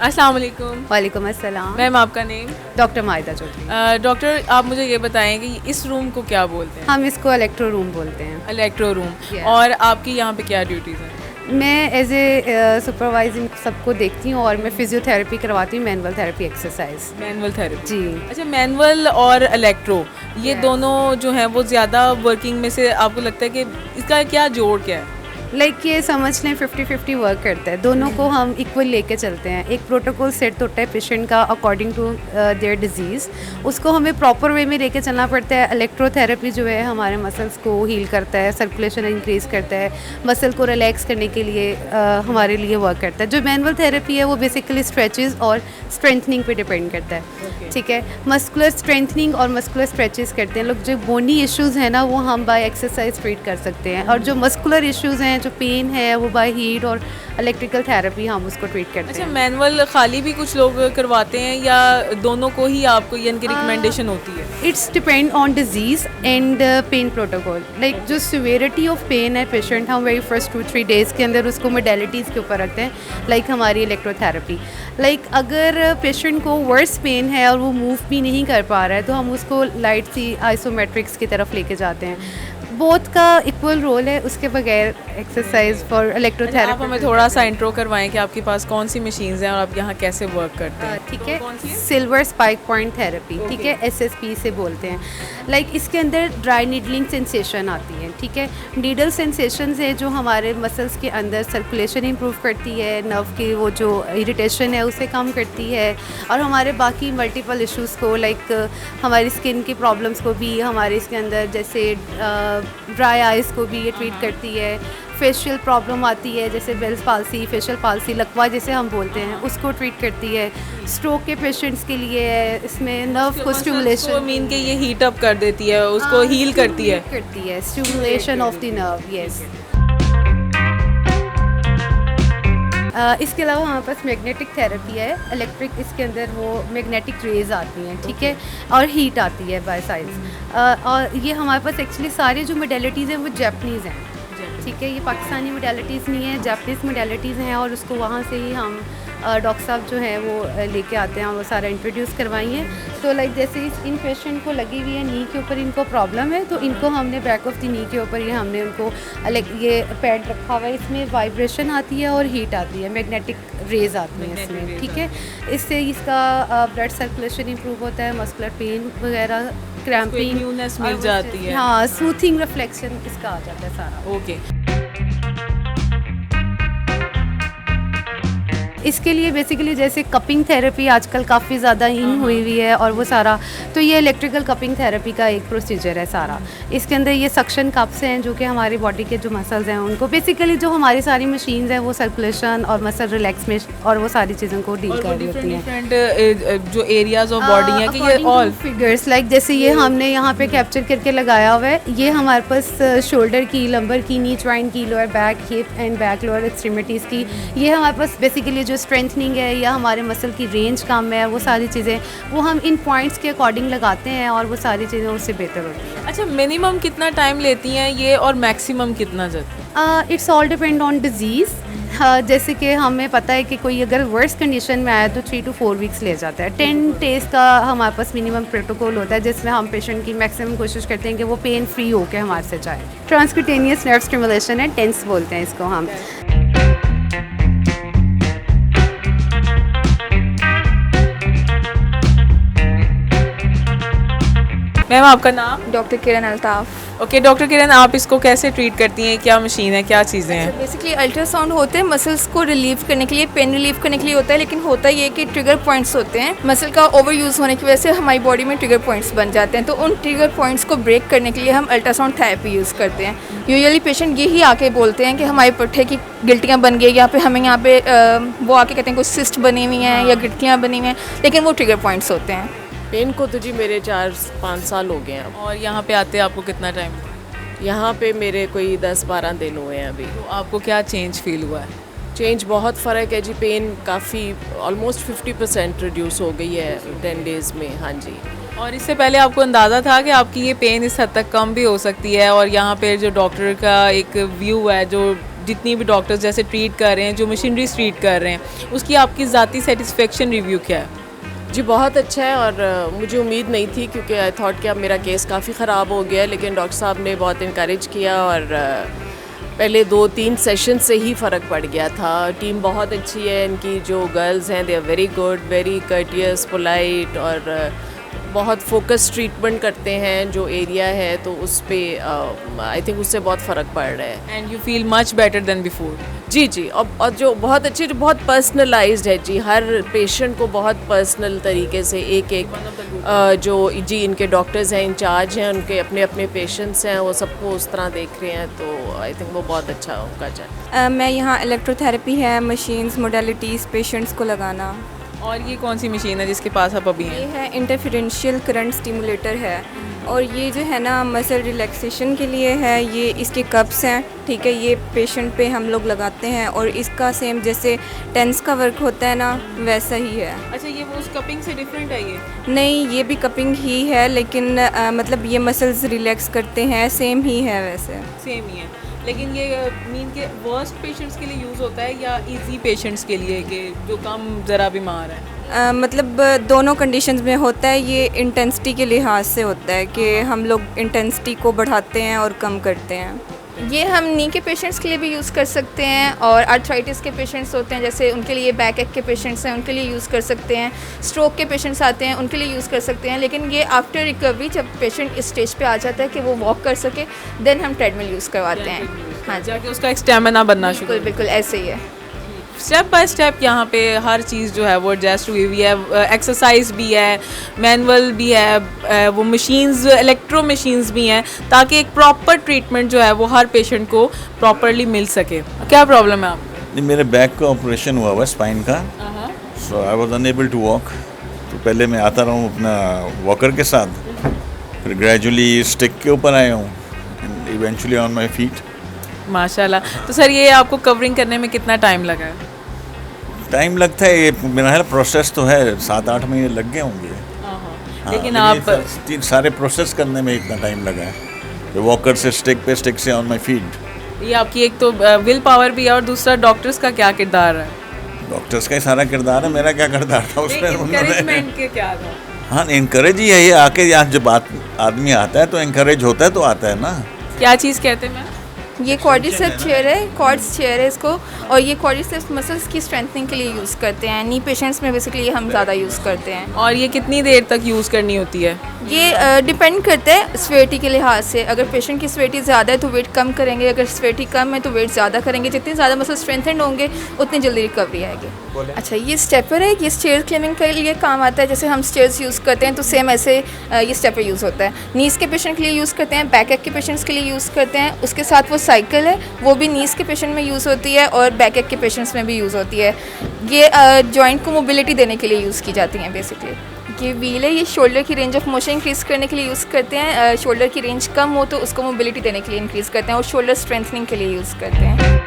अस्सलाम वालेकुम। वालेकुम अस्सलाम। मैम आपका नेम? डॉक्टर माहिदा चौधरी। डॉक्टर आप मुझे ये बताएं कि इस रूम को क्या बोलते हैं? हम इसको इलेक्ट्रो रूम बोलते हैं। Electro room. Yeah. और आपकी यहाँ पे क्या ड्यूटीज़ हैं? मैं एज ए सुपरवाइजिंग सबको देखती हूँ और मैं फिजियोथेरेपी करवाती हूँ, manual therapy exercise. Manual therapy. जी। अच्छा, मैनुअल और इलेक्ट्रो ये Yes. दोनों जो हैं वो ज़्यादा वर्किंग में से आपको लगता है कि इसका क्या जोड़ क्या है? लाइक ये समझ लें 50-50 वर्क करता है, दोनों को हम इक्वल लेके चलते हैं। एक प्रोटोकॉल सेट होता है पेशेंट का अकॉर्डिंग टू देयर डिजीज़, उसको हमें प्रॉपर वे में लेके चलना पड़ता है। इलेक्ट्रोथेरेपी जो है हमारे मसल्स को हील करता है, सर्कुलेशन इंक्रीज़ करता है, मसल को रिलैक्स करने के लिए हमारे लिए वर्क करता है। जो मैनुअल थेरेपी है वो बेसिकली स्ट्रेचेस और स्ट्रेंथनिंग पे डिपेंड करता है। ठीक है, मस्कुलर स्ट्रेंथनिंग और मस्कुलर स्ट्रेचेस करते हैं लोग। जो बोनी इश्यूज़ हैं ना वो हम बाय एक्सरसाइज ट्रीट कर सकते हैं, और जो मस्कुलर इश्यूज़ हैं, जो पेन है, वो बाय हीट और इलेक्ट्रिकल थेरेपी हम उसको ट्रीट करते अच्छा, हैं। मैनुअल खाली भी कुछ लोग करवाते हैं या दोनों को ही आपको यानी कि रिकमेंडेशन होती है? It's depend on disease and pain protocol. Like जो सिवियरिटी ऑफ पेन है पेशेंट, हम वही फर्स्ट 2-3 डेज़ के अंदर उसको मोडेलिटीज़ के ऊपर रखते हैं। लाइक हमारी इलेक्ट्रोथेरेपी, लाइक अगर पेशेंट को वर्स पेन है और वो मूव भी नहीं कर पा रहा है तो हम उसको लाइट सी आइसोमेट्रिक्स की तरफ लेके जाते हैं। बोथ का इक्वल रोल है, उसके बगैर एक्सरसाइज फॉर आप इलेक्ट्रोथेरेपी। हमें थोड़ा सा इंट्रो करवाएं कि आपके पास कौन सी मशीन्स हैं और आप यहाँ कैसे वर्क करते हैं? ठीक है, कौन सी है? Silver spike point therapy. ठीक है, SSP से बोलते हैं। लाइक इसके अंदर ड्राई नीडलिंग सेंसेशन आती है। ठीक है, नीडल सेंसेशन है जो हमारे मसल्स के अंदर सर्कुलेशन इंप्रूव करती है, नर्व की वो जो इरिटेशन है उसे कम करती है, और हमारे बाकी मल्टीपल इश्यूज़ को लाइक हमारी स्किन की प्रॉब्लम्स को भी, हमारे इसके अंदर जैसे ड्राई आइज़ को भी ये ट्रीट करती है। फेशियल प्रॉब्लम आती है जैसे बेल्स पाल्सी, फेशियल पाल्सी, लकवा जिसे हम बोलते हैं, उसको ट्रीट करती है। स्ट्रोक के पेशेंट्स के लिए है, इसमें नर्व को स्टिमुलेशन मीन के ये हीट अप कर देती है, उसको हील करती है। Stimulation of the nerve. Yes. इसके अलावा हमारे पास मैग्नेटिक थेरेपी है, इलेक्ट्रिक। इसके अंदर वो मैग्नेटिक रेज आती हैं। ठीक है, और हीट आती है बाय साइड्स। और ये हमारे पास एक्चुअली सारी जो मोडेलिटीज़ हैं वो जापानीज़ हैं। ठीक है, ये पाकिस्तानी मोडेलिटीज़ नहीं है, जापानीज़ मोडेलिटीज़ हैं, और उसको वहाँ से ही हम डॉक्टर साहब जो हैं वो लेके आते हैं और वो सारा इंट्रोड्यूस करवाइए। तो लाइक जैसे इन पेशेंट को लगी हुई है नी के ऊपर, इनको प्रॉब्लम है, तो इनको हमने बैक ऑफ द नी के ऊपर ये हमने उनको ये पैड रखा हुआ है। इसमें वाइब्रेशन आती है और हीट आती है, मैग्नेटिक रेज आती है इसमें। ठीक है, इससे इसका ब्लड सर्कुलेशन इंप्रूव होता है, मस्कुलर पेन वगैरह, क्रैम्पिंग, न्यूनेस मिल जाती है। हाँ, स्मूथिंग रिफ्लेक्शन इसका आ जाता है सारा। ओके। इसके लिए बेसिकली जैसे कपिंग थेरेपी आजकल काफ़ी ज़्यादा इन हुई हुई है, और वो सारा, तो ये इलेक्ट्रिकल कपिंग थेरेपी का एक प्रोसीजर है सारा। इसके अंदर ये सक्शन कप्स हैं जो कि हमारी बॉडी के जो मसल्स हैं उनको, बेसिकली जो हमारी सारी मशीन्स हैं वो सर्कुलेशन और मसल रिलैक्स में और वो सारी चीज़ों को डील कर रही होती हैं। डिफरेंट जो एरियाज ऑफ बॉडी हैं कि ये ऑल फिगर्स लाइक जैसे ये हमने यहाँ पे कैप्चर करके लगाया हुआ है, ये हमारे पास शोल्डर की, लंबर की, नी ज्वाइंट की, lower back, hip and back lower extremities की, ये हमारे पास बेसिकली जो स्ट्रेंथनिंग है या हमारे मसल की रेंज कम है, वो सारी चीज़ें वो हम इन पॉइंट्स के अकॉर्डिंग लगाते हैं और वो सारी चीज़ें उससे बेहतर होती हैं। अच्छा, मिनिमम कितना टाइम लेती हैं ये और मैक्सिमम कितना जाता है? It's all depend on disease. जैसे कि हमें पता है कि कोई अगर वर्स्ट कंडीशन में आया तो 3 to 4 वीक्स ले जाता है। 10 डेज़ का हमारे पास मिनिमम प्रोटोकॉल होता है जिसमें हम पेशेंट की मैक्सिमम कोशिश करते हैं कि वो पेन फ्री होकर हमारे से जाए। ट्रांसक्यूटेनियस नर्व स्टिमुलेशन है, टेंस बोलते हैं इसको हम। मैम आपका नाम? डॉक्टर किरण अल्ताफ़। ओके डॉक्टर किरण, आप इसको कैसे ट्रीट करती हैं? क्या मशीन है, क्या चीज़ें हैं? बेसिकली अल्ट्रासाउंड होते हैं मसल्स को रिलीव करने के लिए, पेन रिलीव करने के लिए होता है, लेकिन होता ये कि ट्रिगर पॉइंट्स होते हैं, मसल का ओवर यूज़ होने की वजह से हमारी बॉडी में ट्रिगर पॉइंट्स बन जाते हैं, तो उन ट्रिगर पॉइंट्स को ब्रेक करने के लिए हम अल्ट्रासाउंड थेरेपी यूज़ करते हैं। यूजुअली पेशेंट यही आके बोलते हैं कि हमारे पुट्ठे की गिल्टियाँ बन गई, यहाँ पे हमें यहाँ पे वो आके कहते हैं कुछ सिस्ट बनी हुई हैं या गिल्टियाँ बनी हुई हैं, लेकिन वो ट्रिगर पॉइंट्स होते हैं। पेन को तो जी मेरे 4-5 साल हो गए हैं। और यहाँ पे आते आपको कितना टाइम हुआ? यहाँ पे मेरे कोई 10-12 दिन हुए हैं अभी। तो आपको क्या चेंज फील हुआ है? चेंज बहुत फ़र्क है जी, पेन काफ़ी ऑलमोस्ट 50% रिड्यूस हो गई है 10 डेज़ में। हाँ जी। और इससे पहले आपको अंदाज़ा था कि आपकी ये पेन इस हद तक कम भी हो सकती है, और यहाँ पे जो डॉक्टर का एक व्यू है जो जितनी भी डॉक्टर्स जैसे ट्रीट कर रहे हैं, जो मशीनरीज ट्रीट कर रहे हैं, उसकी आपकी ज़ाती सेटिस्फेक्शन रिव्यू क्या है? जी बहुत अच्छा है, और मुझे उम्मीद नहीं थी क्योंकि आई थॉट कि अब मेरा केस काफ़ी ख़राब हो गया, लेकिन डॉक्टर साहब ने बहुत इनकरेज किया और पहले 2-3 सेशन से ही फ़र्क पड़ गया था। टीम बहुत अच्छी है इनकी, जो गर्ल्स हैं they are very good, very courteous, polite, और बहुत फोकस ट्रीटमेंट करते हैं जो एरिया है, तो उस पर आई थिंक उससे बहुत फ़र्क पड़ रहा है। And you feel much better than before? जी जी, और जो बहुत अच्छी, जो बहुत पर्सनलाइज्ड है जी, हर पेशेंट को बहुत पर्सनल तरीके से एक जो जी इनके डॉक्टर्स हैं, इंचार्ज हैं, उनके अपने अपने पेशेंट्स हैं, वो सबको उस तरह देख रहे हैं, तो आई थिंक वो बहुत अच्छा उनका चल। मैं यहाँ इलेक्ट्रोथेरेपी है, मशीन्स, मोडेलिटीज़, पेशेंट्स को लगाना। और ये कौन सी मशीन है जिसके पास आप अभी ये हैं? है इंटरफेरेंशियल करंट स्टिमुलेटर है, और ये जो है ना मसल रिलैक्सेशन के लिए है। ये इसके कप्स हैं, ठीक है, ये पेशेंट पे हम लोग लगाते हैं, और इसका सेम जैसे टेंस का वर्क होता है ना, वैसा ही है। अच्छा, ये वो उस कपिंग से डिफरेंट है ये? नहीं, ये भी कपिंग ही है, लेकिन मतलब ये मसल्स रिलैक्स करते हैं, सेम ही है वैसे। सेम ही है, लेकिन ये मीन के वर्स्ट पेशेंट्स के लिए यूज़ होता है या इजी पेशेंट्स के लिए कि जो कम ज़रा बीमार है? मतलब दोनों कंडीशंस में होता है। ये इंटेंसिटी के लिहाज से होता है कि हम लोग इंटेंसिटी को बढ़ाते हैं और कम करते हैं। ये हम नी के पेशेंट्स के लिए भी यूज़ कर सकते हैं, और आर्थराइटिस के पेशेंट्स होते हैं जैसे उनके लिए, बैक एक के पेशेंट्स हैं उनके लिए यूज़ कर सकते हैं, स्ट्रोक के पेशेंट्स आते हैं उनके लिए यूज़ कर सकते हैं। लेकिन ये आफ्टर रिकवरी, जब पेशेंट इस स्टेज पे आ जाता है कि वो वॉक कर सके, देन हम ट्रेडमिल यूज़ करवाते हैं। हाँ जी, जाके उसका एक स्टेमिना बनना शुरू। बिल्कुल बिल्कुल ऐसे ही है। स्टेप बाय स्टेप यहाँ पे हर चीज़ जो है वो एडजस्ट हुई हुई है। एक्सरसाइज भी है, मैनुअल भी है, वो मशीन्स, इलेक्ट्रो मशीन्स भी हैं, ताकि एक प्रॉपर ट्रीटमेंट जो है वो हर पेशेंट को प्रॉपरली मिल सके। क्या प्रॉब्लम है आपको? जी, मेरे बैक का ऑपरेशन हुआ हुआ स्पाइन का, so I was unable to walk. तो पहले मैं आता रहा हूँ अपना वॉकर के साथ, फिर ग्रेजुअली स्टिक के ऊपर आया हूँ, इवेंचुअली ऑन माई फीट। माशाल्लाह। तो सर, ये आपको कवरिंग करने में कितना टाइम लगा है? टाइम लगता है, ये मेरा है प्रोसेस तो है, 7-8 महीने लग गए होंगे। हाँ, लेकिन आप सारे प्रोसेस करने में इतना टाइम लगा है, वॉकर से स्टिक से ऑन माई फीट। ये आपकी एक तो विल पावर भी है, और दूसरा डॉक्टर्स का क्या किरदार है? डॉक्टर्स का ही सारा किरदार है, मेरा क्या किरदार था उसमें? एनकरेजमेंट के क्या था? हाँ, इनकरेज ही है ये, आके यहाँ जब आदमी आता है तो इनकरेज होता है, तो आता है ना। क्या चीज़ कहते हैं मैम? ये क्वाड्रिसेप्स चेयर है, कॉर्ड्स चेयर है इसको, और ये क्वाड्रिसेप्स मसल्स की स्ट्रेंथनिंग के लिए यूज़ करते हैं। नी पेशेंट्स में बेसिकली हम ज़्यादा यूज़ करते हैं। और ये कितनी देर तक यूज़ करनी होती है? ये डिपेंड करता है स्वेटी के लिहाज से। अगर पेशेंट की स्वेटी ज़्यादा है तो वेट कम करेंगे, अगर स्वेटी कम है तो वेट ज़्यादा करेंगे। जितने ज़्यादा मसल स्ट्रेंथेंड होंगे उतनी जल्दी रिकवरी आएगी। अच्छा, ये स्टेपर है, ये स्टेयर क्लाइंबिंग के लिए काम आता है। जैसे हम स्टेयर्स यूज़ करते हैं तो सेम ऐसे ये स्टेपर यूज़ होता है। नीज़ के पेशेंट के लिए यूज़ करते हैं, बैक एक के पेशेंट्स के लिए यूज़ करते हैं। उसके साथ वो साइकिल है, वो भी नीज़ के पेशेंट में यूज़ होती है और बैक एक के पेशेंट्स में भी यूज़ होती है। ये जॉइंट को मोबिलिटी देने के लिए यूज़ की जाती हैं बेसिकली। ये व्हील है, ये शोल्डर की रेंज ऑफ मोशन इंक्रीज़ करने के लिए यूज़ करते हैं। शोल्डर की रेंज कम हो तो उसको मोबिलिटी देने के लिए इंक्रीज़ करते हैं, और शोल्डर स्ट्रेंथनिंग के लिए यूज़ करते हैं।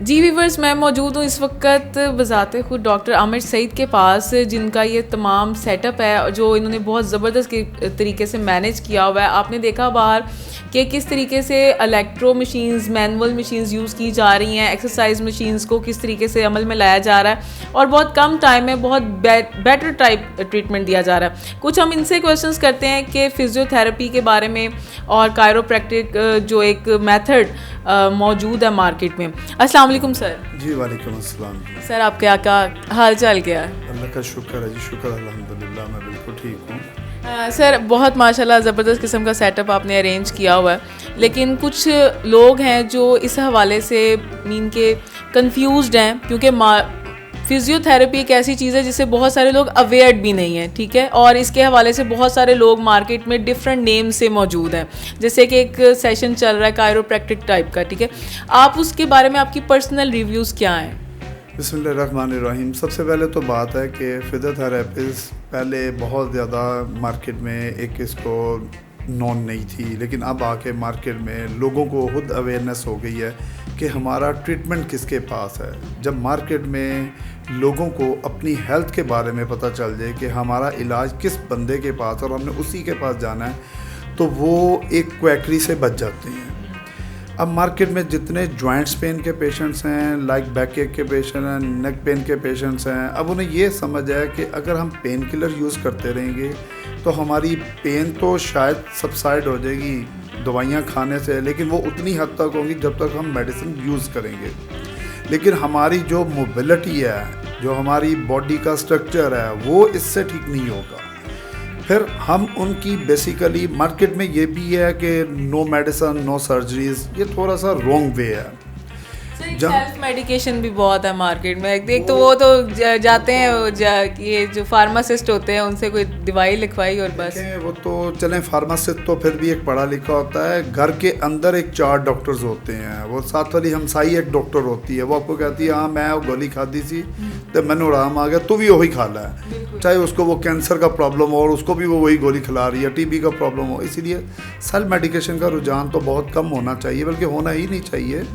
जी व्यूवर्स, मैं मौजूद हूँ इस वक्त बज़ाते खुद डॉक्टर आमिर सईद के पास, जिनका ये तमाम सेटअप है जो इन्होंने बहुत ज़बरदस्त तरीके से मैनेज किया हुआ है। आपने देखा बाहर कि किस तरीके से electro machines, manual machines use की जा रही हैं, एक्सरसाइज मशीन्स को किस तरीके से अमल में लाया जा रहा है, और बहुत कम टाइम में बहुत बेटर टाइप ट्रीटमेंट दिया जा रहा है। कुछ हम इनसे क्वेश्चंस करते हैं कि फिजियोथेरेपी के बारे में और कायरोप्रैक्टिक जो एक मेथड मौजूद है मार्केट में। अस्सलाम वालेकुम सर। जी वालेकुम अस्सलाम। सर, आपके यहाँ का हाल चाल क्या है? अल्लाह का शुक्र है जी, शुक्र अल्हम्दुलिल्लाह, मैं बिल्कुल ठीक हूँ। सर, बहुत माशाल्लाह ज़बरदस्त किस्म का सेटअप आपने अरेंज किया हुआ है, लेकिन कुछ लोग हैं जो इस हवाले से मीन के कंफ्यूज्ड हैं, क्योंकि फिजियोथेरेपी एक ऐसी चीज़ है जिससे बहुत सारे लोग अवेयर भी नहीं हैं, ठीक है, और इसके हवाले से बहुत सारे लोग मार्केट में डिफरेंट नेम से मौजूद हैं। जैसे कि एक सेशन चल रहा है कायरोप्रैक्टिक टाइप का, ठीक है, आप उसके बारे में आपकी पर्सनल रिव्यूज़ क्या हैं? बिस्मिल्लाहिर्रहमानिर्रहीम। सबसे पहले तो बात है कि फिजियोथेरेपिस्ट पहले बहुत ज़्यादा मार्केट में एक इसको नॉन नहीं थी, लेकिन अब आके मार्केट में लोगों को खुद अवेयरनेस हो गई है कि हमारा ट्रीटमेंट किसके पास है। जब मार्केट में लोगों को अपनी हेल्थ के बारे में पता चल जाए कि हमारा इलाज किस बंदे के पास है और हमने उसी के पास जाना है, तो वो एक क्वैकरी से बच जाते हैं। अब मार्केट में जितने जॉइंट्स पेन के पेशेंट्स हैं, लाइक बैक एक के पेशेंट हैं, नेक पेन के पेशेंट्स हैं, अब उन्हें ये समझ आया कि अगर हम पेन किलर यूज़ करते रहेंगे तो हमारी पेन तो शायद सबसाइड हो जाएगी दवाइयाँ खाने से, लेकिन वो उतनी हद तक होंगी जब तक हम मेडिसिन यूज़ करेंगे। लेकिन हमारी जो मोबिलिटी है, जो हमारी बॉडी का स्ट्रक्चर है, वो इससे ठीक नहीं होगा। फिर हम उनकी बेसिकली मार्केट में ये भी है कि नो मेडिसिन नो सर्जरीज, ये थोड़ा सा रॉन्ग वे है। सेल्फ मेडिकेशन भी बहुत है मार्केट में। एक तो वो तो जाते हैं ये जो फार्मासिस्ट होते हैं उनसे कोई दवाई लिखवाई और बस। वो तो चलें, फार्मासिस्ट तो फिर भी एक पढ़ा लिखा होता है। घर के अंदर एक 4 डॉक्टर्स होते हैं, वो साथ वाली हमसाई एक डॉक्टर होती है, वो आपको कहती है हाँ मैं वो गोली खादी सी तो मैंने आराम आ गया, तो भी वही खा ला है, चाहे उसको वो कैंसर का प्रॉब्लम हो और उसको भी वो वही गोली खिला रही है, टीबी का प्रॉब्लम हो। इसीलिए सेल्फ मेडिकेशन का रुझान तो बहुत कम होना चाहिए, बल्कि होना ही नहीं चाहिए।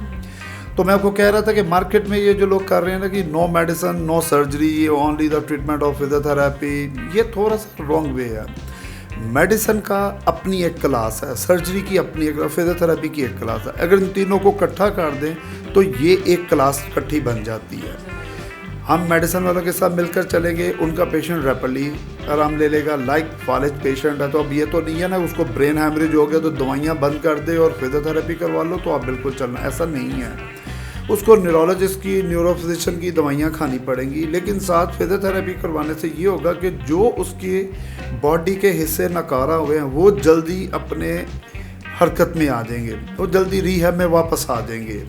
तो मैं आपको कह रहा था कि मार्केट में ये जो लोग कर रहे हैं ना कि no medicine no surgery, only the treatment of physiotherapy, ये थोड़ा सा रॉन्ग वे है। मेडिसिन का अपनी एक क्लास है, सर्जरी की अपनी एक, फिजियोथेरेपी की एक क्लास है। अगर इन तीनों को इकट्ठा कर दें तो ये एक क्लास इकट्ठी बन जाती है। हम मेडिसिन वालों के साथ मिलकर चलेंगे, उनका पेशेंट रैपिडली आराम ले लेगा। लाइक फालिज पेशेंट है तो अब ये तो नहीं है ना उसको ब्रेन हैमरेज हो गया तो दवाइयाँ बंद कर दे और फिजियोथेरेपी करवा लो तो आप बिल्कुल चलना, ऐसा नहीं है। उसको न्यूरोलॉजिस्ट की, न्यूरोफिजिशियन की दवाइयाँ खानी पड़ेंगी, लेकिन साथ फिजियोथेरेपी करवाने से ये होगा कि जो उसकी बॉडी के हिस्से नकारा हुए हैं वो जल्दी अपने हरकत में आ जाएंगे, वो जल्दी रिहैब में वापस आ जाएंगे।